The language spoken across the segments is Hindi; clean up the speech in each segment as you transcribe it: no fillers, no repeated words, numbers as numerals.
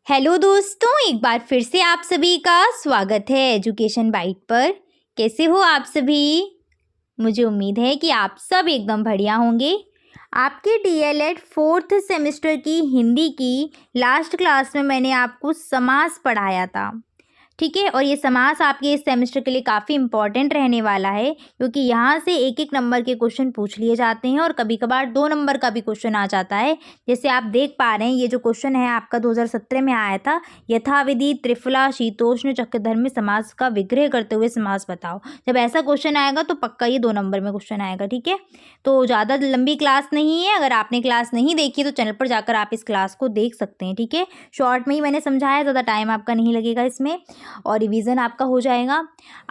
हेलो दोस्तों, एक बार फिर से आप सभी का स्वागत है एजुकेशन बाइट पर। कैसे हो आप सभी? मुझे उम्मीद है कि आप सब एकदम बढ़िया होंगे। आपके डीएलएड 4th सेमेस्टर की हिंदी की लास्ट क्लास में मैंने आपको समास पढ़ाया था, ठीक है। और ये समास आपके इस सेमेस्टर के लिए काफ़ी इंपॉर्टेंट रहने वाला है, क्योंकि यहाँ से एक एक नंबर के क्वेश्चन पूछ लिए जाते हैं और कभी कभार 2 नंबर का भी क्वेश्चन आ जाता है। जैसे आप देख पा रहे हैं, ये जो क्वेश्चन है आपका 2017 में आया था, यथाविधि त्रिफला शीतोष्ण चक्रधर्मी समास का विग्रह करते हुए समास बताओ। जब ऐसा क्वेश्चन आएगा तो पक्का ये 2 नंबर में क्वेश्चन आएगा, ठीक है। तो ज़्यादा लंबी क्लास नहीं है, अगर आपने क्लास नहीं देखी तो चैनल पर जाकर आप इस क्लास को देख सकते हैं, ठीक है। शॉर्ट में ही मैंने समझाया, ज़्यादा टाइम आपका नहीं लगेगा इसमें और रिवीजन आपका हो जाएगा।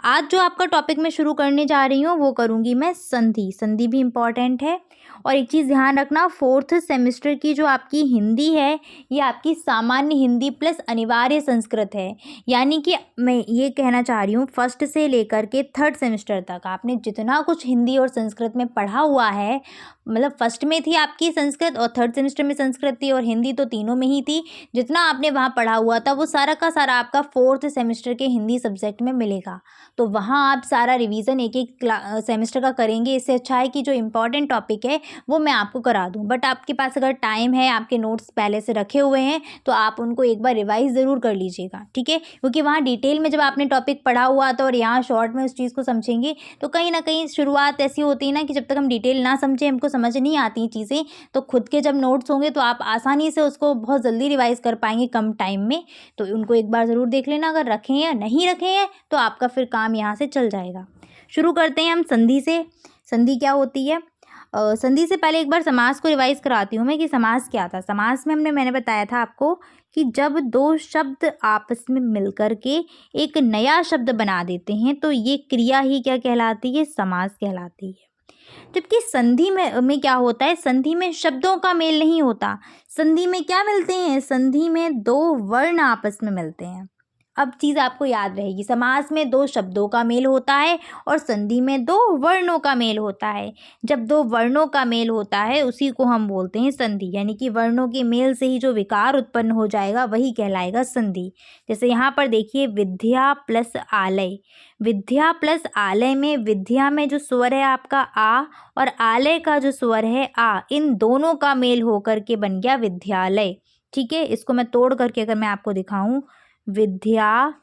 आज जो आपका टॉपिक मैं शुरू करने जा रही हूँ वो करूँगी मैं संधि। संधि भी इम्पॉर्टेंट है। और एक चीज़ ध्यान रखना, 4th सेमेस्टर की जो आपकी हिंदी है ये आपकी सामान्य हिंदी प्लस अनिवार्य संस्कृत है। यानी कि मैं ये कहना चाह रही हूँ, फर्स्ट से लेकर के 3rd सेमेस्टर तक आपने जितना कुछ हिंदी और संस्कृत में पढ़ा हुआ है, मतलब फर्स्ट में थी आपकी संस्कृत और 3rd सेमेस्टर में संस्कृत थी और हिंदी तो तीनों में ही थी, जितना आपने वहाँ पढ़ा हुआ था वो सारा का सारा आपका 4th सेमेस्टर के हिंदी सब्जेक्ट में मिलेगा। तो वहाँ आप सारा रिवीजन एक एक सेमेस्टर का करेंगे। इससे अच्छा है कि जो इम्पॉर्टेंट टॉपिक है वो मैं आपको करा दूँ, बट आपके पास अगर टाइम है, आपके नोट्स पहले से रखे हुए हैं, तो आप उनको एक बार रिवाइज ज़रूर कर लीजिएगा, ठीक है। क्योंकि वहाँ डिटेल में जब आपने टॉपिक पढ़ा हुआ था और यहाँ शॉर्ट में उस चीज़ को समझेंगे तो कहीं ना कहीं शुरुआत ऐसी होती है ना कि जब तक हम डिटेल ना समझें, हमको समझ नहीं आती चीज़ें, तो खुद के जब नोट्स होंगे तो आप आसानी से उसको बहुत जल्दी रिवाइज कर पाएंगे कम टाइम में। तो उनको एक बार ज़रूर देख लेना, अगर रखे हैं या नहीं रखे हैं तो आपका फिर काम यहाँ से चल जाएगा। शुरू करते हैं हम संधि से। संधि क्या होती है? संधि से पहले एक बार समास को रिवाइज कराती हूँ मैं कि समास क्या था। समास में मैंने बताया था आपको कि जब 2 शब्द आपस में मिलकर के एक नया शब्द बना देते हैं तो ये क्रिया ही क्या कहलाती है? समास कहलाती है। जबकि संधि में क्या होता है? संधि में शब्दों का मेल नहीं होता। संधि में क्या मिलते हैं? संधि में 2 वर्ण आपस में मिलते हैं। अब चीज़ आपको याद रहेगी, समास में 2 शब्दों का मेल होता है और संधि में 2 वर्णों का मेल होता है। जब 2 वर्णों का मेल होता है उसी को हम बोलते हैं संधि, यानी कि वर्णों के मेल से ही जो विकार उत्पन्न हो जाएगा वही कहलाएगा संधि। जैसे यहाँ पर देखिए, विद्या प्लस आलय। विद्या प्लस आलय में विद्या में जो स्वर है आपका आ और आलय का जो स्वर है आ, इन दोनों का मेल होकर के बन गया विद्यालय, ठीक है। इसको मैं तोड़ करके अगर मैं आपको दिखाऊं, विद्या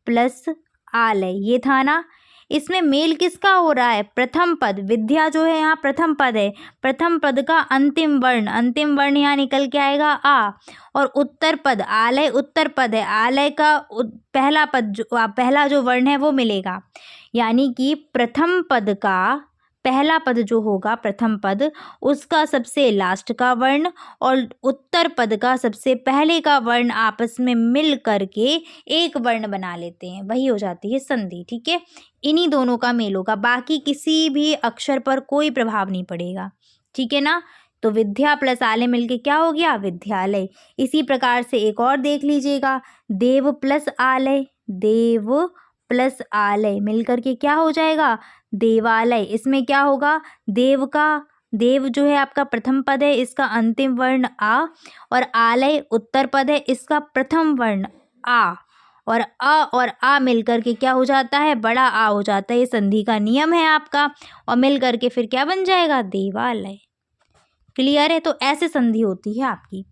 प्लस आलय, ये था ना। इसमें मेल किसका हो रहा है? प्रथम पद। विद्या जो है यहाँ प्रथम पद है, प्रथम पद का अंतिम वर्ण यहाँ निकल के आएगा आ। और उत्तर पद, आलय उत्तर पद है, आलय का पहला पद पहला जो वर्ण है वो मिलेगा। यानी कि प्रथम पद का पहला पद जो होगा, प्रथम पद, उसका सबसे लास्ट का वर्ण और उत्तर पद का सबसे पहले का वर्ण आपस में मिल करके एक वर्ण बना लेते हैं, वही हो जाती है संधि, ठीक है। इन्हीं दोनों का मेल होगा, बाकी किसी भी अक्षर पर कोई प्रभाव नहीं पड़ेगा, ठीक है ना। तो विद्या प्लस आलय मिलके क्या हो गया? विद्यालय। इसी प्रकार से एक और देख लीजिएगा, देव प्लस आलय। देव प्लस आलय मिलकर के क्या हो जाएगा? देवालय। इसमें क्या होगा? देव जो है आपका प्रथम पद है, इसका अंतिम वर्ण आ, और आलय उत्तर पद है, इसका प्रथम वर्ण आ, और आ मिलकर के क्या हो जाता है? बड़ा आ हो जाता है। ये संधि का नियम है आपका, और मिल करके फिर क्या बन जाएगा? देवालय। क्लियर है? तो ऐसे संधि होती है आपकी।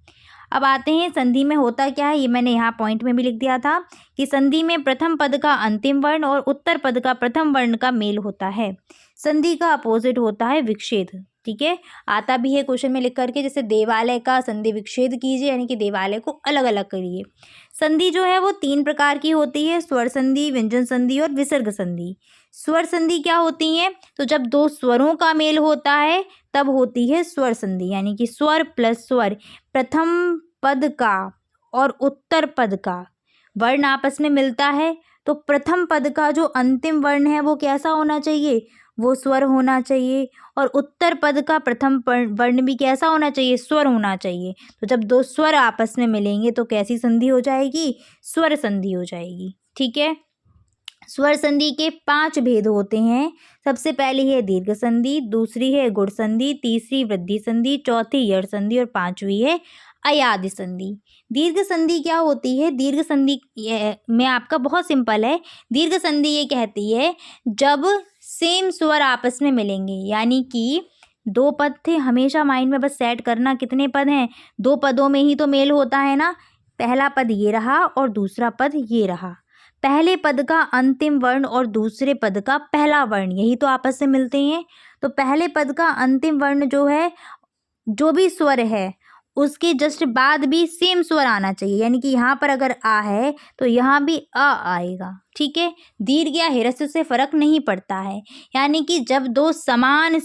अब आते हैं संधि में होता क्या है, ये मैंने यहाँ पॉइंट में भी लिख दिया था कि संधि में प्रथम पद का अंतिम वर्ण और उत्तर पद का प्रथम वर्ण का मेल होता है। संधि का अपोजिट होता है विच्छेद, ठीक है। आता भी है क्वेश्चन में लिख करके, जैसे देवालय का संधि विच्छेद कीजिए, यानी कि देवालय को अलग अलग करिए। संधि जो है वो 3 प्रकार की होती है, स्वर संधि, व्यंजन संधि और विसर्ग संधि। स्वर संधि क्या होती है? तो जब 2 स्वरों का मेल होता है तब होती है स्वर संधि, यानी कि स्वर प्लस स्वर, प्रथम पद का और उत्तर पद का वर्ण आपस में मिलता है तो प्रथम पद का जो अंतिम वर्ण है वो कैसा होना चाहिए? वो स्वर होना चाहिए। और उत्तर पद का प्रथम वर्ण भी कैसा होना चाहिए? स्वर होना चाहिए। तो जब 2 स्वर आपस में मिलेंगे तो कैसी संधि हो जाएगी? स्वर संधि हो जाएगी, ठीक है। स्वर संधि के 5 भेद होते हैं। सबसे पहली है दीर्घ संधि, दूसरी है गुण संधि, तीसरी वृद्धि संधि, चौथी यड़ संधि और 5वीं है अयादि संधि। दीर्घ संधि क्या होती है? दीर्घ संधि में आपका बहुत सिंपल है। दीर्घ संधि ये कहती है जब सेम स्वर आपस में मिलेंगे, यानी कि दो पद थे, हमेशा माइंड में बस सेट करना कितने पद हैं, दो पदों में ही तो मेल होता है ना। पहला पद ये रहा और दूसरा पद ये रहा। पहले पद का अंतिम वर्ण और दूसरे पद का पहला वर्ण, यही तो आपस में मिलते हैं। तो पहले पद का अंतिम वर्ण जो है, जो भी स्वर है उसके जस्ट बाद भी सेम स्वर आना चाहिए, यानी कि यहाँ पर अगर आ है तो यहाँ भी अ आएगा। ठीक है, दीर्घ या ह्रस्व से फर्क नहीं पड़ता है, यानी कि जब दो समान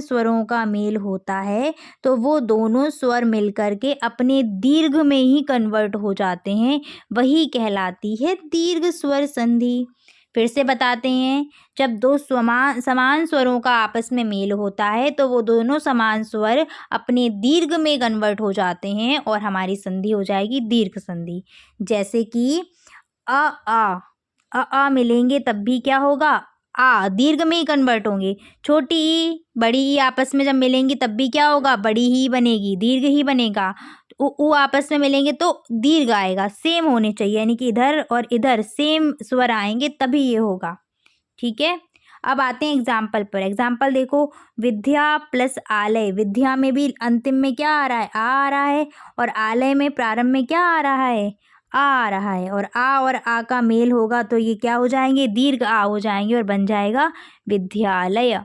स्वरों का मेल होता है तो वो दोनों स्वर मिलकर के अपने दीर्घ में ही कन्वर्ट हो जाते हैं, वही कहलाती है दीर्घ स्वर संधि। फिर से बताते हैं, जब दो समान स्वरों का आपस में मेल होता है तो वो दोनों समान स्वर अपने दीर्घ में कन्वर्ट हो जाते हैं और हमारी संधि हो जाएगी दीर्घ संधि। जैसे कि आ मिलेंगे तब भी क्या होगा? आ दीर्घ में ही कन्वर्ट होंगे। छोटी ई बड़ी ई आपस में जब मिलेंगी तब भी क्या होगा? बड़ी ही बनेगी, दीर्घ ही बनेगा। उ आपस में मिलेंगे तो दीर्घ आएगा। सेम होने चाहिए, यानी कि इधर और इधर सेम स्वर आएंगे तभी ये होगा। ठीक है, अब आते हैं एग्जाम्पल पर। एग्जाम्पल देखो, विद्या प्लस आलय। विद्या में भी अंतिम में क्या आ रहा है? आ रहा है। और आलय में प्रारंभ में क्या आ रहा है? आ रहा है। और आ का मेल होगा तो ये क्या हो जाएंगे? दीर्घ आ हो जाएंगे और बन जाएगा विद्यालय।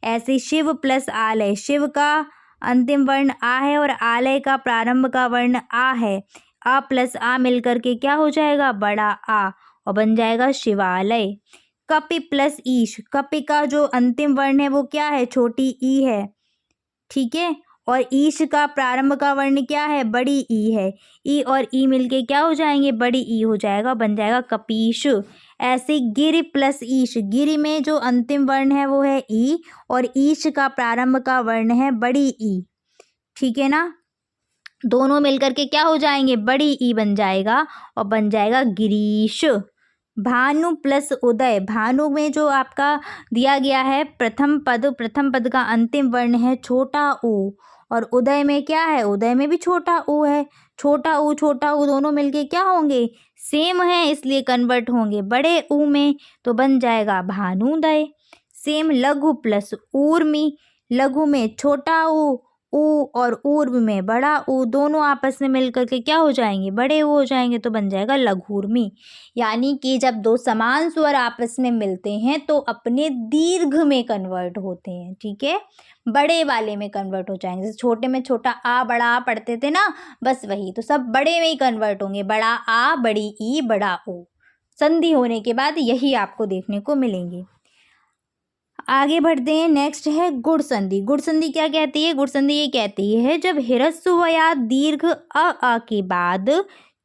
ऐसे शिव प्लस आलय। शिव का अंतिम वर्ण आ है और आलय का प्रारंभ का वर्ण आ है। आ प्लस आ मिलकर के क्या हो जाएगा? बड़ा आ, और बन जाएगा शिवालय। कपि प्लस ईश। कपि का जो अंतिम वर्ण है वो क्या है? छोटी ई है। ठीक है, और ईश का प्रारंभ का वर्ण क्या है? बड़ी ई है। ई और ई मिलके क्या हो जाएंगे? बड़ी ई हो जाएगा, बन जाएगा कपीश। ऐसे गिर प्लस ईश। गिर में जो अंतिम वर्ण है वो है ई और ईश का प्रारंभ का वर्ण है बड़ी ई। ठीक है ना, दोनों मिलकर के क्या हो जाएंगे? बड़ी ई बन जाएगा और बन जाएगा गिरीश। भानु प्लस उदय। भानु में जो आपका दिया गया है प्रथम पद का अंतिम वर्ण है छोटा ऊ, और उदय में क्या है? उदय में भी छोटा ऊ है। छोटा ऊ दोनों मिलके क्या होंगे? सेम है, इसलिए कन्वर्ट होंगे बड़े ऊ में, तो बन जाएगा भानुदय। सेम लघु प्लस ऊर्मी। लघु में छोटा ऊ और ऊर्व में बड़ा ऊ, दोनों आपस में मिलकर के क्या हो जाएंगे? बड़े ऊ हो जाएंगे, तो बन जाएगा लघूर्मी। यानी कि जब दो समान स्वर आपस में मिलते हैं तो अपने दीर्घ में कन्वर्ट होते हैं। ठीक है, बड़े वाले में कन्वर्ट हो जाएंगे। जैसे छोटे में छोटा आ बड़ा आ पढ़ते थे ना, बस वही, तो सब बड़े में ही कन्वर्ट होंगे। बड़ा आ, बड़ी ई, बड़ा ऊ। संधि होने के बाद यही आपको देखने को मिलेंगे। आगे बढ़ते हैं, नेक्स्ट है गुण संधि। गुण संधि क्या कहती है? गुण संधि ये कहती है जब ह्रस्व या दीर्घ आ के बाद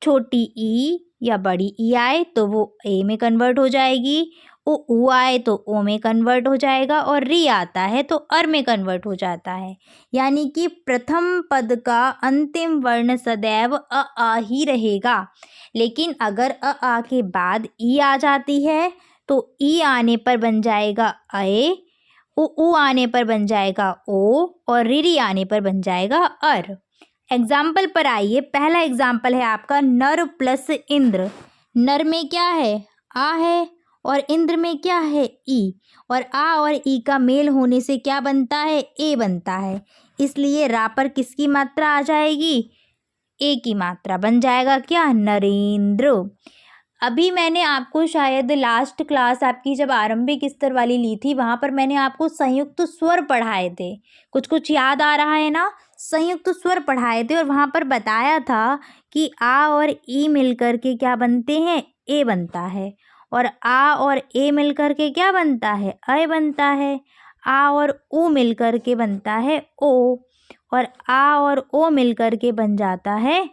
छोटी ई या बड़ी ई आए तो वो ए में कन्वर्ट हो जाएगी, उ आए तो ओ में कन्वर्ट हो जाएगा, और री आता है तो अर में कन्वर्ट हो जाता है। यानी कि प्रथम पद का अंतिम वर्ण सदैव आ ही रहेगा, लेकिन अगर आ के बाद ई आ जाती है तो ई आने पर बन जाएगा अए, उ आने पर बन जाएगा ओ, और री आने पर बन जाएगा अर। एग्जाम्पल पर आइए। पहला एग्जाम्पल है आपका नर प्लस इंद्र। नर में क्या है? आ है, और इंद्र में क्या है? ई, और आ और ई का मेल होने से क्या बनता है? ए बनता है, इसलिए रा पर किसकी मात्रा आ जाएगी? ए की मात्रा, बन जाएगा क्या? नरेंद्र। अभी मैंने आपको शायद लास्ट क्लास आपकी जब आरंभिक स्तर वाली ली थी, वहाँ पर मैंने आपको संयुक्त स्वर पढ़ाए थे। कुछ याद आ रहा है ना? संयुक्त स्वर पढ़ाए थे और वहाँ पर बताया था कि आ और ई मिलकर के क्या बनते हैं? ए बनता है। और आ और ए मिलकर के क्या बनता है? अय बनता है। आ और ऊ मिलकर के बनता है ओ, और आ और ओ मिलकर के बन जाता है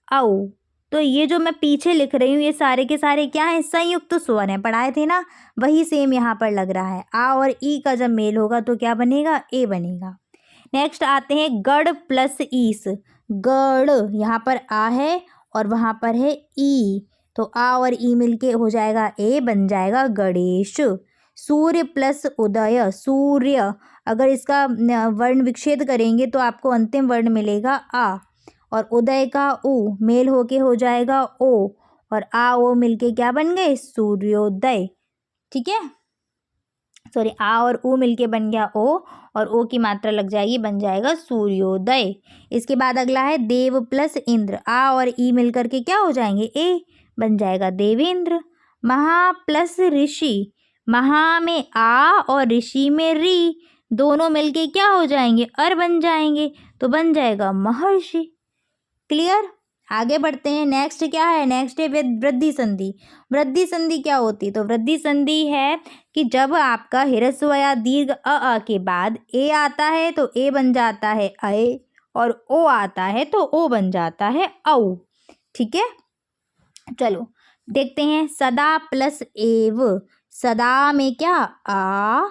औ। तो ये जो मैं पीछे लिख रही हूँ ये सारे के सारे क्या हैं? संयुक्त स्वर हैं। पढ़ाए थे ना, वही सेम यहाँ पर लग रहा है। आ और ई का जब मेल होगा तो क्या बनेगा? ए बनेगा। नेक्स्ट आते हैं गढ़ प्लस ईस। गढ़, यहाँ पर आ है और वहाँ पर है ई, तो आ और ई मिलके हो जाएगा ए, बन जाएगा गणेश। सूर्य प्लस उदय, सूर्य, अगर इसका वर्ण विच्छेद करेंगे तो आपको अंतिम वर्ण मिलेगा आ, और उदय का उ मेल होके हो जाएगा ओ, और आ ओ मिलके क्या बन गए, सूर्योदय। ठीक है, सॉरी, आ और उ मिलके बन गया ओ, और ओ की मात्रा लग जाएगी, बन जाएगा सूर्योदय। इसके बाद अगला है देव प्लस इंद्र, आ और ई मिलकर के क्या हो जाएंगे, ए, बन जाएगा देवेंद्र। महा प्लस ऋषि, महा में आ और ऋषि में री, दोनों मिलके क्या हो जाएंगे, अर बन जाएंगे, तो बन जाएगा महर्षि। क्लियर, आगे बढ़ते हैं। नेक्स्ट क्या है, नेक्स्ट है वृद्धि संधि। वृद्धि संधि क्या होती है, तो वृद्धि संधि है कि जब आपका ह्रस्व या दीर्घ अ के बाद ए आता है तो ए बन जाता है अय, और ओ आता है तो ओ बन जाता है औ। ठीक है, चलो देखते हैं। सदा प्लस एव, सदा में क्या आ,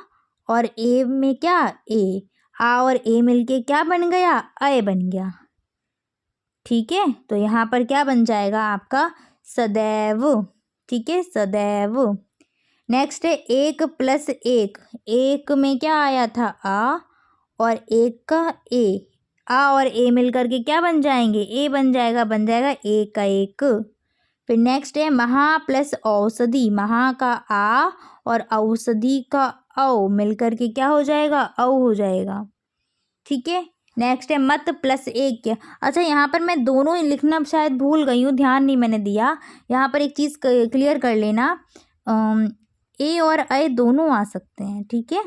और एव में क्या ए, आ और ए मिलके क्या बन गया, अय बन गया। ठीक है, तो यहाँ पर क्या बन जाएगा आपका, सदैव। ठीक है, सदैव। नेक्स्ट है एक प्लस एक, एक में क्या आया था आ, और एक का ए, आ और ए मिलकर के क्या बन जाएंगे, ए बन जाएगा, बन जाएगा एक का एक। फिर नेक्स्ट है महा प्लस औषधि, महा का आ और औषधि का औ मिलकर के क्या हो जाएगा, औ हो जाएगा। ठीक है, नेक्स्ट है मत प्लस एक। अच्छा, यहाँ पर मैं दोनों लिखना शायद भूल गई हूँ, ध्यान नहीं मैंने दिया। यहाँ पर एक चीज़ क्लियर कर लेना, ए और अय दोनों आ सकते हैं। ठीक है,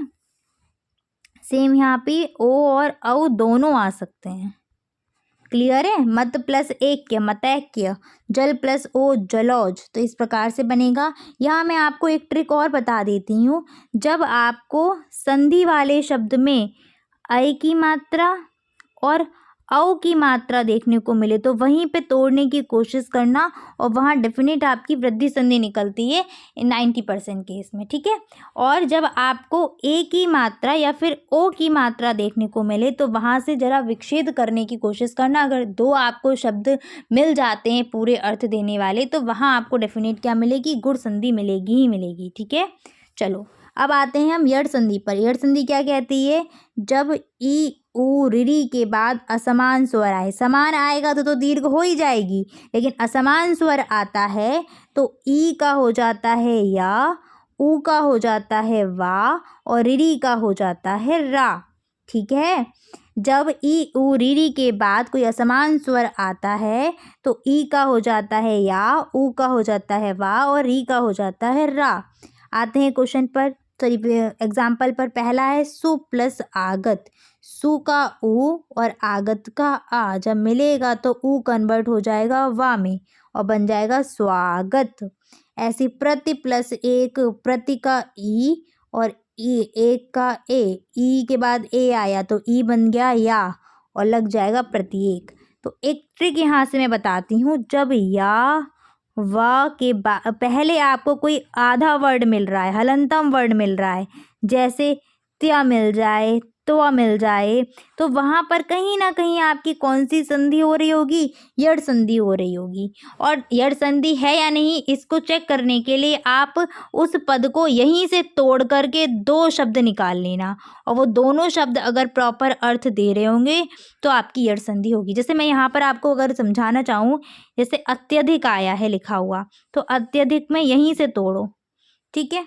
सेम यहाँ पे ओ और औ दोनों आ सकते हैं। क्लियर है, मत प्लस एक मतैक्य, जल प्लस ओ जलौज, तो इस प्रकार से बनेगा। यहाँ मैं आपको एक ट्रिक और बता देती हूँ। जब आपको संधि वाले शब्द में अय की मात्रा और औ की मात्रा देखने को मिले तो वहीं पे तोड़ने की कोशिश करना, और वहाँ डेफिनेट आपकी वृद्धि संधि निकलती है 90% केस में। ठीक है, और जब आपको ए की मात्रा या फिर ओ की मात्रा देखने को मिले तो वहाँ से ज़रा विच्छेद करने की कोशिश करना। अगर दो आपको शब्द मिल जाते हैं पूरे अर्थ देने वाले तो वहाँ आपको डेफिनेट क्या मिलेगी, गुण संधि मिलेगी ही मिलेगी। ठीक है, चलो अब आते हैं हम यड़ संधि पर। यड़ संधि क्या कहती है, जब ई उ ऋ के बाद असमान स्वर आए, समान आएगा तो दीर्घ हो ही जाएगी, लेकिन असमान स्वर आता है तो ई का हो जाता है या, उ का हो जाता है वा, और ऋ का हो जाता है रा। ठीक है, जब ई उ ऋ के बाद कोई असमान स्वर आता है तो ई का हो जाता है या, उ का हो जाता है वा, और ऋ का हो जाता है रा। आते हैं क्वेश्चन पर, सॉरी एग्जाम्पल पर। पहला है सु प्लस आगत, सु का उ और आगत का आ जब मिलेगा तो उ कन्वर्ट हो जाएगा वा में और बन जाएगा स्वागत। ऐसी प्रति प्लस एक, प्रति का ई और ई, एक का ए, ई के बाद ए आया तो ई बन गया या, और लग जाएगा प्रत्येक। तो एक ट्रिक यहाँ से मैं बताती हूँ, जब या वा के पहले आपको कोई आधा वर्ड मिल रहा है, हलंतम वर्ड मिल रहा है, जैसे त्या मिल जाए, त्वा मिल जाए, तो वहाँ पर कहीं ना कहीं आपकी कौन सी संधि हो रही होगी, यड़ संधि हो रही होगी। और यड़ संधि है या नहीं इसको चेक करने के लिए आप उस पद को यहीं से तोड़ करके दो शब्द निकाल लेना, और वो दोनों शब्द अगर प्रॉपर अर्थ दे रहे होंगे तो आपकी यड़ संधि होगी। जैसे मैं यहाँ पर आपको अगर समझाना चाहूँ, जैसे अत्यधिक आया है लिखा हुआ, तो अत्यधिक में यहीं से तोड़ो। ठीक है,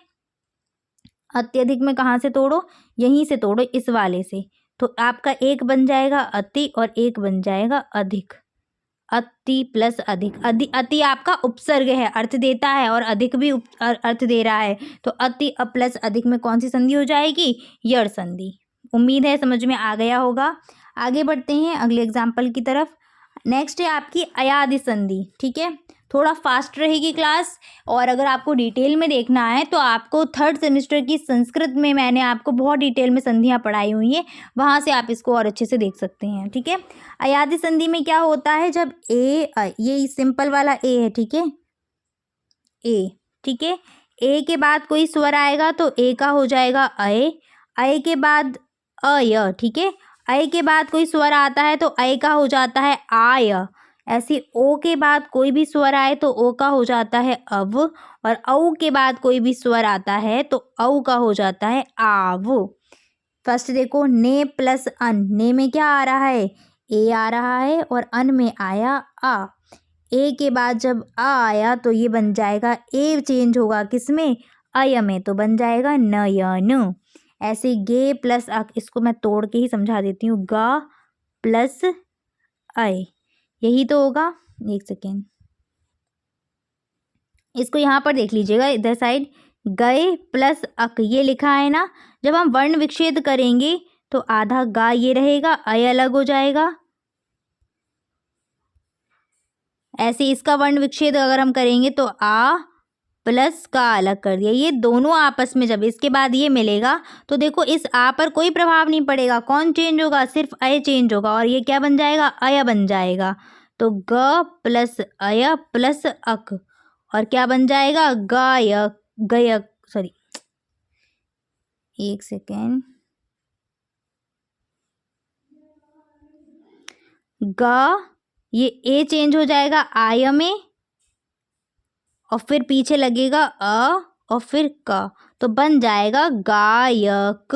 अत्यधिक में कहाँ से तोड़ो, यहीं से तोड़ो, इस वाले से, तो आपका एक बन जाएगा अति और एक बन जाएगा अधिक। अति प्लस अधिक, अति आपका उपसर्ग है, अर्थ देता है, और अधिक भी अर्थ दे रहा है, तो अति प्लस अधिक में कौन सी संधि हो जाएगी, यड़ संधि। उम्मीद है समझ में आ गया होगा। आगे बढ़ते हैं अगले एग्जाम्पल की तरफ। नेक्स्ट है आपकी अयादि संधि। ठीक है, थोड़ा फास्ट रहेगी क्लास, और अगर आपको डिटेल में देखना है तो आपको थर्ड सेमेस्टर की संस्कृत में मैंने आपको बहुत डिटेल में संधियाँ पढ़ाई हुई हैं, वहाँ से आप इसको और अच्छे से देख सकते हैं। ठीक है, अयादि संधि में क्या होता है, जब ये सिंपल वाला ए है, ठीक है, ए, ठीक है, ए के बाद कोई स्वर आएगा तो ए का हो जाएगा अय, अय के बाद अय। ठीक है, अय के बाद कोई स्वर आता है तो अय का हो जाता है आय। ऐसे ओ के बाद कोई भी स्वर आए तो ओ का हो जाता है अव, और औ के बाद कोई भी स्वर आता है तो औ का हो जाता है आव। फर्स्ट देखो, ने प्लस अन, ने में क्या आ रहा है, ए आ रहा है, और अन में आया आ। ए के बाद जब आ आया तो ये बन जाएगा, ए चेंज होगा किस में, अय में, तो बन जाएगा नयन। ऐसे गे प्लस अक, इसको मैं तोड़ के ही समझा देती हूँ, गा प्लस अय, यही तो होगा। एक सेकेंड, इसको यहाँ पर देख लीजिएगा, इधर साइड गए प्लस अक, ये लिखा है ना। जब हम वर्ण विच्छेद करेंगे तो आधा गा ये रहेगा, अय अलग हो जाएगा। ऐसे इसका वर्ण विच्छेद अगर हम करेंगे तो आ प्लस का अलग कर दिया, ये दोनों आपस में जब इसके बाद ये मिलेगा तो देखो इस आ पर कोई प्रभाव नहीं पड़ेगा, कौन चेंज होगा, सिर्फ अय चेंज होगा, और ये क्या बन जाएगा, अय बन जाएगा। तो ग प्लस अय प्लस अक, और क्या बन जाएगा, गायक गयक, सॉरी एक सेकेंड, ग, ये ए चेंज हो जाएगा आय में, और फिर पीछे लगेगा अ और फिर क, तो बन जाएगा गायक।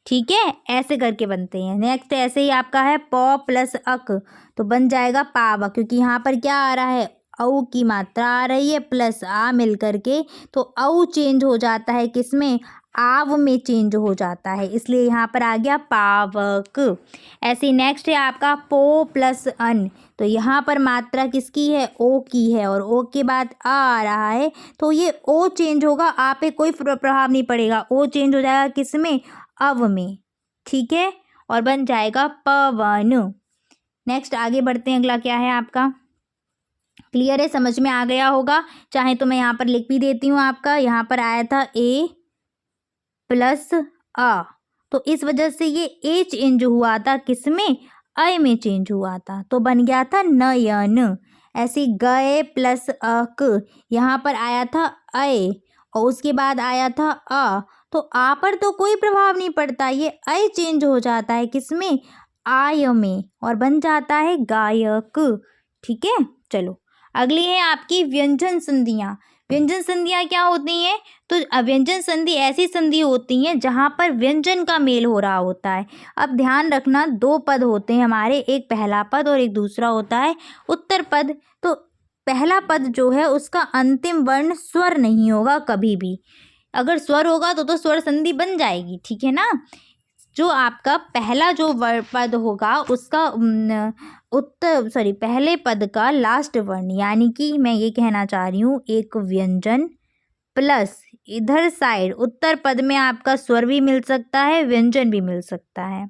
ठीक है, ऐसे करके बनते हैं। नेक्स्ट ऐसे ही आपका है प प्लस अक, तो बन जाएगा पाव, क्योंकि यहाँ पर क्या आ रहा है, औ की मात्रा आ रही है प्लस आ मिल करके, तो औ चेंज हो जाता है किसमें, आव में चेंज हो जाता है, इसलिए यहाँ पर आ गया पावक। ऐसे नेक्स्ट है आपका पो प्लस अन, तो यहाँ पर मात्रा किसकी है, ओ की है, और ओ के बाद आ रहा है तो ये ओ चेंज होगा, आ पे कोई प्रभाव नहीं पड़ेगा, ओ चेंज हो जाएगा किसमें, अव में। ठीक है, और बन जाएगा पवन। नेक्स्ट आगे बढ़ते हैं, अगला क्या है आपका, क्लियर है, समझ में आ गया होगा। चाहे तो मैं यहाँ पर लिख भी देती हूँ, आपका यहाँ पर आया था ए प्लस आ, तो इस वजह से ये ए चेंज हुआ था किसमें, अय में चेंज हुआ था, तो बन गया था नयन। ऐसे गए प्लस अक, यहाँ पर आया था अय और उसके बाद आया था अ, तो आ पर तो कोई प्रभाव नहीं पड़ता, ये अय चेंज हो जाता है किसमें, आय में, और बन जाता है गायक। ठीक है, चलो अगली है आपकी व्यंजन संधियाँ। व्यंजन संधियाँ क्या होती हैं, तो व्यंजन संधि ऐसी संधि होती हैं जहाँ पर व्यंजन का मेल हो रहा होता है। अब ध्यान रखना, दो पद होते हैं हमारे, एक पहला पद और एक दूसरा होता है उत्तर पद। तो पहला पद जो है उसका अंतिम वर्ण स्वर नहीं होगा कभी भी, अगर स्वर होगा तो स्वर संधि बन जाएगी। ठीक है ना, जो आपका पहला जो पद होगा उसका पहले पद का लास्ट वर्ण, यानी कि मैं ये कहना चाह रही हूँ एक व्यंजन प्लस इधर साइड उत्तर पद में आपका स्वर भी मिल सकता है, व्यंजन भी मिल सकता है।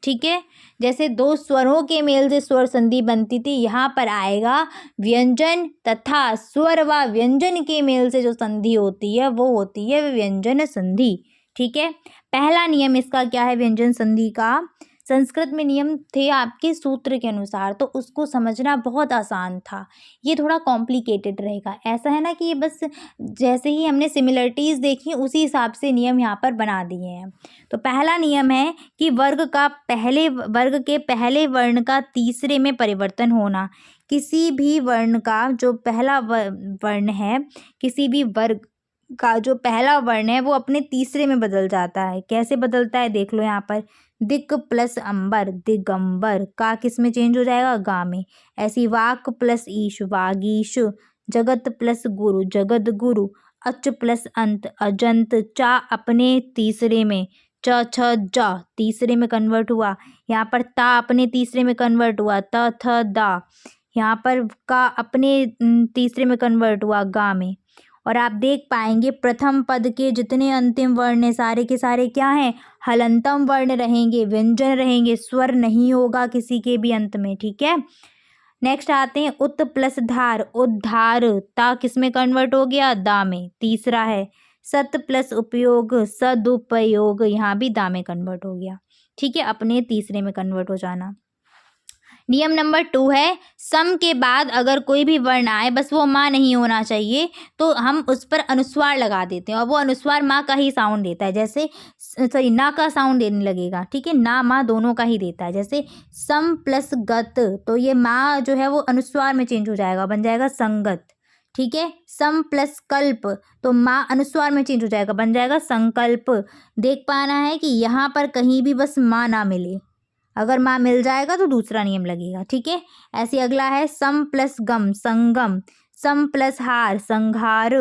ठीक है, जैसे दो स्वरों के मेल से स्वर संधि बनती थी, यहाँ पर आएगा व्यंजन तथा स्वर व व्यंजन के मेल से जो संधि होती है वो होती है व्यंजन संधि। ठीक है, पहला नियम इसका क्या है व्यंजन संधि का, संस्कृत में नियम थे आपके सूत्र के अनुसार, तो उसको समझना बहुत आसान था, ये थोड़ा कॉम्प्लिकेटेड रहेगा। ऐसा है ना कि ये बस जैसे ही हमने सिमिलरिटीज़ देखी उसी हिसाब से नियम यहाँ पर बना दिए हैं। तो पहला नियम है कि वर्ग के पहले वर्ण का तीसरे में परिवर्तन होना। किसी भी वर्ण का जो पहला वर्ण है, किसी भी वर्ग का जो पहला वर्ण है वो अपने तीसरे में बदल जाता है। कैसे बदलता है देख लो यहाँ पर, दिक प्लस अंबर, दिगंबर, का किस में चेंज हो जाएगा, गा में। ऐसी वाक प्लस ईश, वागीश, जगत प्लस गुरु, जगत गुरु, अच प्लस अंत, अजंत, चा अपने तीसरे में, च छ जा तीसरे में कन्वर्ट हुआ, यहाँ पर ता अपने तीसरे में कन्वर्ट हुआ, त थ दा, यहाँ पर का अपने तीसरे में कन्वर्ट हुआ, गा में। और आप देख पाएंगे प्रथम पद के जितने अंतिम वर्ण हैं सारे के सारे क्या हैं, हलंतम वर्ण रहेंगे, व्यंजन रहेंगे, स्वर नहीं होगा किसी के भी अंत में। ठीक है, नेक्स्ट आते हैं उत प्लस धार, उद्धार, ता किस में कन्वर्ट हो गया, दा में। तीसरा है सत प्लस उपयोग, सदुपयोग, यहाँ भी दा में कन्वर्ट हो गया। ठीक है, अपने तीसरे में कन्वर्ट हो जाना। नियम नंबर 2 है, सम के बाद अगर कोई भी वर्ण आए, बस वो माँ नहीं होना चाहिए, तो हम उस पर अनुस्वार लगा देते हैं और वो अनुस्वार माँ का ही साउंड देता है। जैसे सॉरी, ना का साउंड देने लगेगा, ठीक है, ना माँ दोनों का ही देता है। जैसे सम प्लस गत, तो ये माँ जो है वो अनुस्वार में चेंज हो जाएगा, बन जाएगा संगत। ठीक है, सम प्लस कल्प, तो माँ अनुस्वार में चेंज हो जाएगा, बन जाएगा संकल्प। देख पाना है कि यहाँ पर कहीं भी बस माँ ना मिले, अगर माँ मिल जाएगा तो दूसरा नियम लगेगा। ठीक है, ऐसे अगला है सम प्लस गम, संगम। सम प्लस हार, संघार।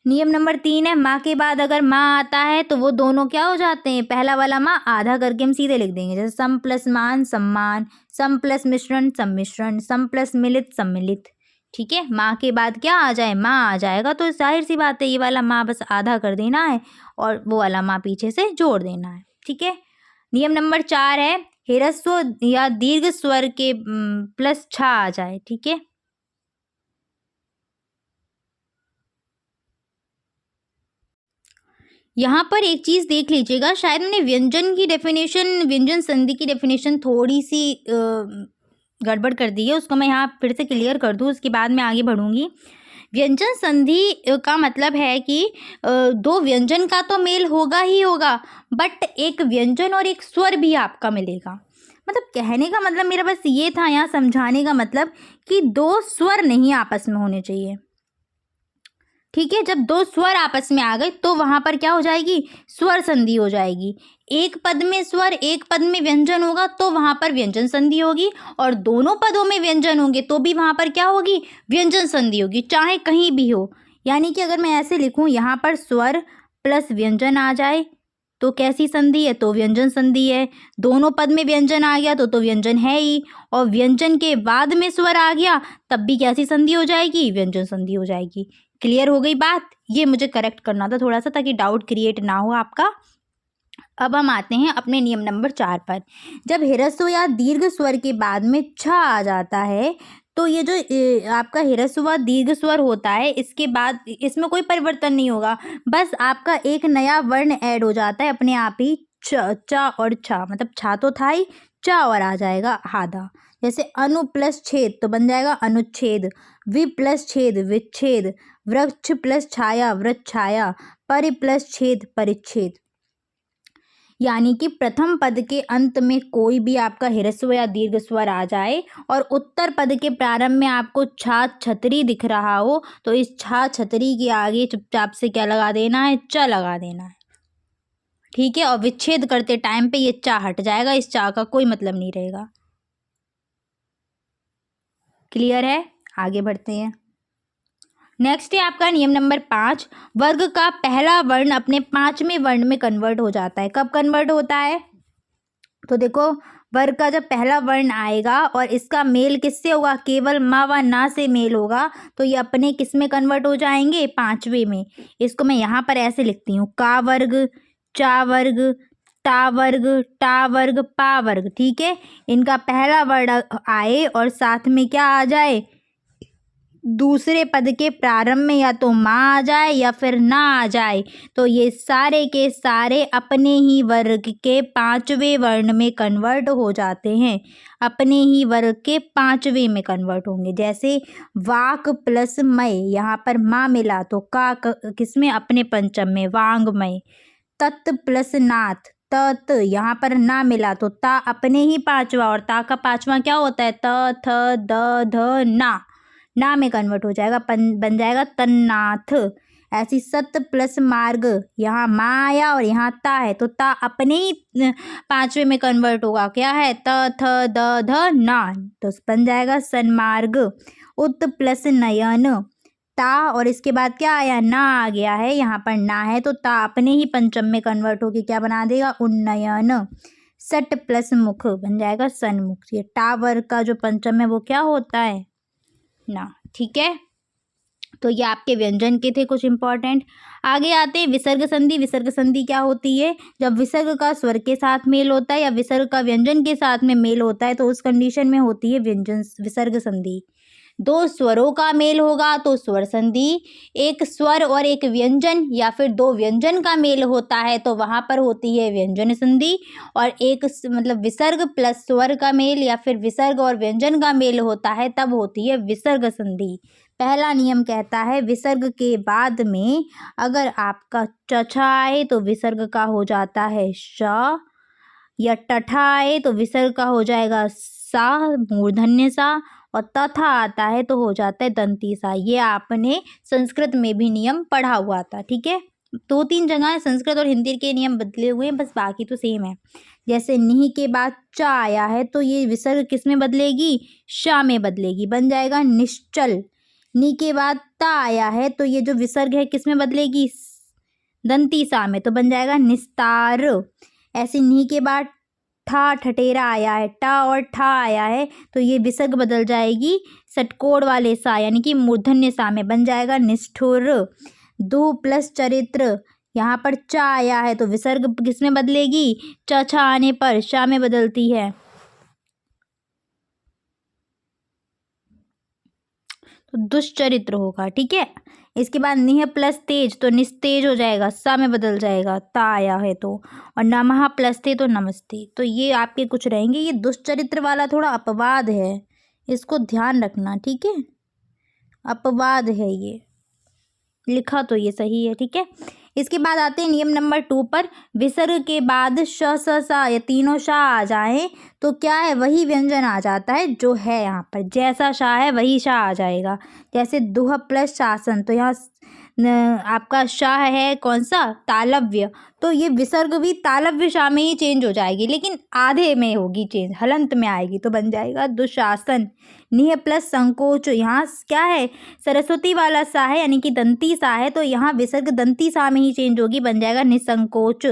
नियम नंबर 3 है, माँ के बाद अगर माँ आता है तो वो दोनों क्या हो जाते हैं, पहला वाला माँ आधा करके हम सीधे लिख देंगे। जैसे सम प्लस मान, सम्मान। सम प्लस मिश्रण, सम्मिश्रण। सम प्लस मिलित, सम्मिलित। ठीक है, माँ के बाद क्या आ जाए, माँ आ जाएगा, तो जाहिर सी बात है ये वाला माँ बस आधा कर देना है और वो वाला माँ पीछे से जोड़ देना है। ठीक है, नियम नंबर 4 है, ह्रस्व या दीर्घ स्वर के प्लस छा आ जाए। ठीक है, यहाँ पर एक चीज़ देख लीजिएगा, शायद मैंने व्यंजन की डेफिनेशन, व्यंजन संधि की डेफिनेशन थोड़ी सी गड़बड़ कर दी है, उसको मैं यहाँ फिर से क्लियर कर दूँ, उसके बाद मैं आगे बढ़ूँगी। व्यंजन संधि का मतलब है कि दो व्यंजन का तो मेल होगा ही होगा, बट एक व्यंजन और एक स्वर भी आपका मिलेगा। मतलब कहने का मतलब मेरा बस ये था, यहाँ समझाने का मतलब कि दो स्वर नहीं आपस में होने चाहिए। ठीक है, जब दो स्वर आपस में आ गए तो वहाँ पर क्या हो जाएगी, स्वर संधि हो जाएगी। एक पद में स्वर, एक पद में व्यंजन होगा तो वहाँ पर व्यंजन संधि होगी, और दोनों पदों में व्यंजन होंगे तो भी वहाँ पर क्या होगी, व्यंजन संधि होगी, चाहे कहीं भी हो। यानी कि अगर मैं ऐसे लिखूँ, यहाँ पर स्वर प्लस व्यंजन आ जाए तो कैसी संधि है, तो व्यंजन संधि है। दोनों पद में व्यंजन आ गया तो व्यंजन है ही, और व्यंजन के बाद में स्वर आ गया तब भी कैसी संधि हो जाएगी, व्यंजन संधि हो जाएगी। क्लियर हो गई बात, ये मुझे करेक्ट करना था थोड़ा सा, ताकि डाउट क्रिएट ना हो आपका। अब हम आते हैं अपने नियम नंबर 4 पर। जब ह्रस्व या दीर्घ स्वर के बाद में छ आ जाता है तो ये जो आपका ह्रस्व व दीर्घ स्वर होता है, इसके बाद इसमें कोई परिवर्तन नहीं होगा, बस आपका एक नया वर्ण ऐड हो जाता है अपने आप ही, च, चा और छा। मतलब छा तो था ही, चा और आ जाएगा आधा। जैसे अनु प्लस छेद तो बन जाएगा अनुच्छेद। वि प्लस छेद, विच्छेद। वृक्ष प्लस छाया, वृक्षाया। परि प्लस छेद, परिच्छेद। यानी कि प्रथम पद के अंत में कोई भी आपका ह्रस्व या दीर्घ स्वर आ जाए और उत्तर पद के प्रारंभ में आपको छा छतरी दिख रहा हो, तो इस छा छतरी के आगे चुपचाप से क्या लगा देना है, च लगा देना है। ठीक है, और विच्छेद करते टाइम पे ये चा हट जाएगा, इस चा का कोई मतलब नहीं रहेगा। क्लियर है, आगे बढ़ते हैं। नेक्स्ट है आपका नियम नंबर 5, वर्ग का पहला वर्ण अपने 5वें वर्ण में कन्वर्ट हो जाता है। कब कन्वर्ट होता है, तो देखो, वर्ग का जब पहला वर्ण आएगा और इसका मेल किससे होगा, केवल मा व ना से मेल होगा, तो ये अपने किस में कन्वर्ट हो जाएंगे, 5वें में। इसको मैं यहाँ पर ऐसे लिखती हूँ, का वर्ग, चा वर्ग, ता वर्ग, टा वर्ग, पा वर्ग। ठीक है, इनका पहला वर्ण आए और साथ में क्या आ जाए, दूसरे पद के प्रारंभ में या तो माँ आ जाए या फिर ना आ जाए, तो ये सारे के सारे अपने ही वर्ग के 5वें वर्ण में कन्वर्ट हो जाते हैं, अपने ही वर्ग के 5वें में कन्वर्ट होंगे। जैसे वाक प्लस मय, यहाँ पर माँ मिला तो का किसमें, अपने पंचम में, वांगमय। तत् प्लस नाथ, तत् यहाँ पर ना मिला तो ता अपने ही 5वां, और ता का 5वां क्या होता है, त थ द ध ना में कन्वर्ट हो जाएगा, बन जाएगा तन्नाथ। ऐसी सत प्लस मार्ग, यहाँ माँ आया और यहाँ ता है तो ता अपने ही 5वें में कन्वर्ट होगा, क्या है, त थ द ध ना, तो बन जाएगा सन्मार्ग। उत प्लस नयन, ता और इसके बाद क्या आया, ना आ गया है, यहाँ पर ना है तो ता अपने ही पंचम में कन्वर्ट होके क्या बना देगा, उन्नयन। सट प्लस मुख बन जाएगा सन्मुख। ये टा वर्ग का जो पंचम है वो क्या होता है, ना। ठीक है, तो ये आपके व्यंजन के थे कुछ इंपॉर्टेंट। आगे आते हैं विसर्ग संधि। विसर्ग संधि क्या होती है, जब विसर्ग का स्वर के साथ मेल होता है या विसर्ग का व्यंजन के साथ में मेल होता है तो उस कंडीशन में होती है व्यंजन विसर्ग संधि। दो स्वरों का मेल होगा तो स्वर संधि, एक स्वर और एक व्यंजन या फिर दो व्यंजन का मेल होता है तो वहाँ पर होती है व्यंजन संधि, और एक मतलब विसर्ग प्लस स्वर का मेल या फिर विसर्ग और व्यंजन का मेल होता है तब होती है विसर्ग संधि। पहला नियम कहता है विसर्ग के बाद में अगर आपका चछा आए तो विसर्ग का हो जाता है श, या टठा आए तो विसर्ग का हो जाएगा सा मूर्धन्य सा, और तथा आता है तो हो जाता है दंती सा। ये आपने संस्कृत में भी नियम पढ़ा हुआ था, ठीक है। 2-3 जगह संस्कृत और हिंदी के नियम बदले हुए हैं, बस बाकी तो सेम है। जैसे निह के बाद चा आया है तो ये विसर्ग किस में बदलेगी, शा में बदलेगी, बन जाएगा निश्चल। नी के बाद ता आया है तो ये जो विसर्ग है किस में बदलेगी, दंती सा में, तो बन जाएगा निस्तार। ऐसे नी के बाद ठा ठठेरा आया है, टा और ठा आया है तो ये विसर्ग बदल जाएगी षटकोण वाले सा यानी कि मूर्धन्य सा में, बन जाएगा निष्ठुर। दो प्लस चरित्र, यहाँ पर चा आया है तो विसर्ग किस में बदलेगी, च छा आने पर शा में बदलती है, तो दुष्चरित्र होगा, ठीक है। इसके बाद निह प्लस तेज तो निस्तेज हो जाएगा, सा में बदल जाएगा, ता आया है तो, और नमः प्लस ते तो नमस्ते। तो ये आपके कुछ रहेंगे। ये दुष्चरित्र वाला थोड़ा अपवाद है, इसको ध्यान रखना, ठीक है। अपवाद है ये, लिखा तो ये सही है, ठीक है। इसके बाद आते हैं नियम नंबर 2 पर। विसर्ग के बाद श स सा या तीनों शा आ जाए तो क्या है, वही व्यंजन आ जाता है जो है यहाँ पर, जैसा शा है वही शा आ जाएगा। जैसे दुह प्लस शासन तो यहाँ आपका शाह है कौन सा, तालव्य, तो ये विसर्ग भी तालव्य शाह में ही चेंज हो जाएगी, लेकिन आधे में होगी चेंज, हलंत में आएगी, तो बन जाएगा दुशासन। निह प्लस संकोच, यहाँ क्या है, सरस्वती वाला सा है यानी कि दंती सा है तो यहाँ विसर्ग दंती सा में ही चेंज होगी, बन जाएगा निसंकोच।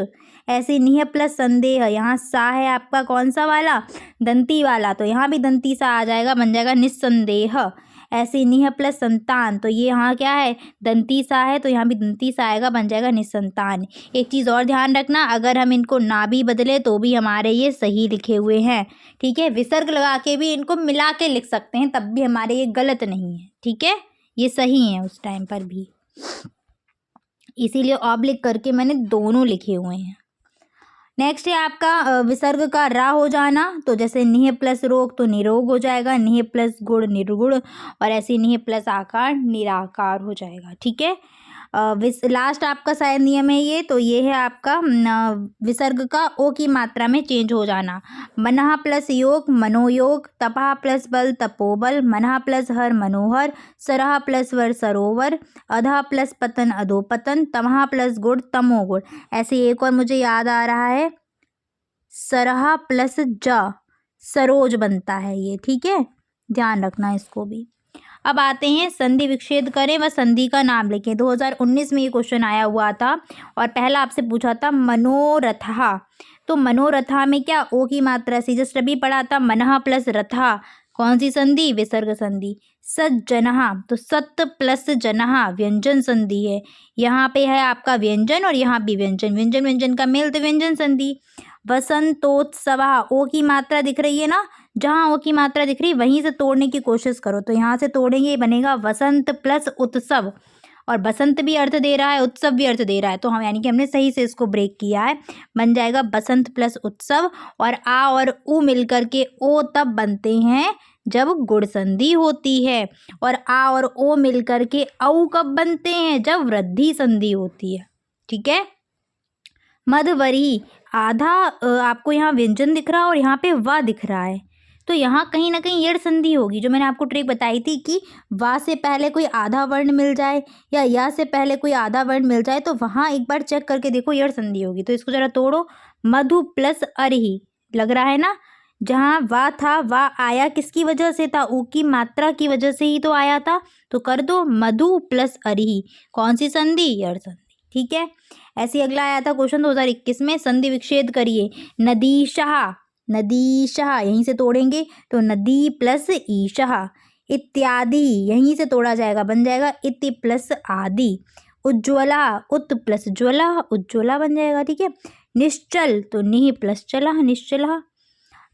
ऐसे निह प्लस संदेह, यहाँ सा है आपका कौन सा वाला, दंती वाला, तो यहाँ भी दंती सा आ जाएगा, बन जाएगा निस्संदेह। ऐसे निह प्लस संतान तो ये यहाँ क्या है, दंती सा है तो यहाँ भी दंती सा आएगा, बन जाएगा निसंतान। एक चीज़ और ध्यान रखना, अगर हम इनको ना भी बदले तो भी हमारे ये सही लिखे हुए हैं, ठीक है। विसर्ग लगा के भी इनको मिला के लिख सकते हैं, तब भी हमारे ये गलत नहीं है, ठीक है, ये सही है उस टाइम पर भी, इसीलिए ऑब्लिक करके मैंने दोनों लिखे हुए हैं। नेक्स्ट है आपका विसर्ग का रा हो जाना, तो जैसे निह प्लस रोग तो निरोग हो जाएगा, निह प्लस गुण निर्गुण, और ऐसे निह प्लस आकार निराकार हो जाएगा, ठीक है। लास्ट आपका शायद नियम है ये, तो ये है आपका विसर्ग का ओ की मात्रा में चेंज हो जाना। मनः प्लस योग मनोयोग, तपः प्लस बल तपोबल, मनः प्लस हर मनोहर, सरह प्लस वर सरोवर, अधः प्लस पतन अधोपतन, तमः प्लस गुण तमोगुण। ऐसे एक और मुझे याद आ रहा है, सरह प्लस ज सरोज बनता है ये, ठीक है, ध्यान रखना इसको भी। अब आते हैं संधि विच्छेद करें व संधि का नाम लिखें। 2019 में ये क्वेश्चन आया हुआ था और पहला आपसे पूछा था मनोरथा, तो मनोरथा में क्या ओ की मात्रा से, जस्ट अभी पढ़ा था मनः प्लस रथा, कौन सी संधि, विसर्ग संधि। सज्जनः तो सत प्लस जनः व्यंजन संधि है, यहाँ पे है आपका व्यंजन और यहाँ भी व्यंजन, व्यंजन व्यंजन का मेल तो व्यंजन संधि। वसंतोत्सव, ओ की मात्रा दिख रही है ना, जहाँ ओ की मात्रा दिख रही है वहीं से तोड़ने की कोशिश करो, तो यहाँ से तोड़ेंगे, बनेगा वसंत प्लस उत्सव, और बसंत भी अर्थ दे रहा है, उत्सव भी अर्थ दे रहा है, तो हम यानी कि हमने सही से इसको ब्रेक किया है, बन जाएगा बसंत प्लस उत्सव। और आ और उ मिलकर के ओ तब बनते हैं जब गुण संधि होती है, और आ और ओ मिलकर के औ कब बनते हैं, जब वृद्धि संधि होती है, ठीक है। मधवरी, आधा आपको यहाँ व्यंजन दिख रहा है और यहाँ पे वा दिख रहा है, तो यहाँ कहीं ना कहीं यड़ संधि होगी, जो मैंने आपको ट्रिक बताई थी कि वा से पहले कोई आधा वर्ण मिल जाए या से पहले कोई आधा वर्ण मिल जाए तो वहाँ एक बार चेक करके देखो यड़ संधि होगी। तो इसको जरा तोड़ो, मधु प्लस अरही, लग रहा है ना, जहाँ वा था वा आया किसकी वजह से था, ऊ की मात्रा की वजह से ही तो आया था, तो कर दो मधु प्लस अरही, कौन सी संधि, यड़ संधि, ठीक है। ऐसे अगला आया था क्वेश्चन 2021 में, संधि विच्छेद करिए। नदीशः, नदीशः यहीं से तोड़ेंगे तो नदी प्लस ईशः, इत्यादि यहीं से तोड़ा जाएगा, बन जाएगा इति प्लस आदि। उज्ज्वला, उत प्लस ज्वला, उज्ज्वला बन जाएगा, ठीक है। निश्चल तो निह प्लस चला, निश्चला।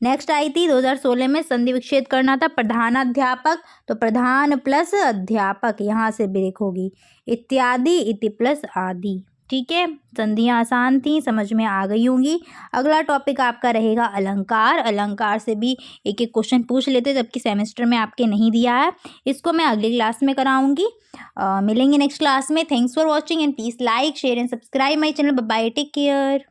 नेक्स्ट आई थी 2016 में, संधि विच्छेद करना था, प्रधानाध्यापक, तो प्रधान प्लस अध्यापक, यहाँ से ब्रेक होगी, इत्यादि, इति प्लस आदि। ठीक है, संधियाँ आसान थी, समझ में आ गई होंगी। अगला टॉपिक आपका रहेगा अलंकार। अलंकार से भी एक एक क्वेश्चन पूछ लेते, जबकि सेमेस्टर में आपके नहीं दिया है, इसको मैं अगली क्लास में कराऊंगी। मिलेंगे नेक्स्ट क्लास में। Thanks for watching and please like share and subscribe my channel. Bye bye, take care.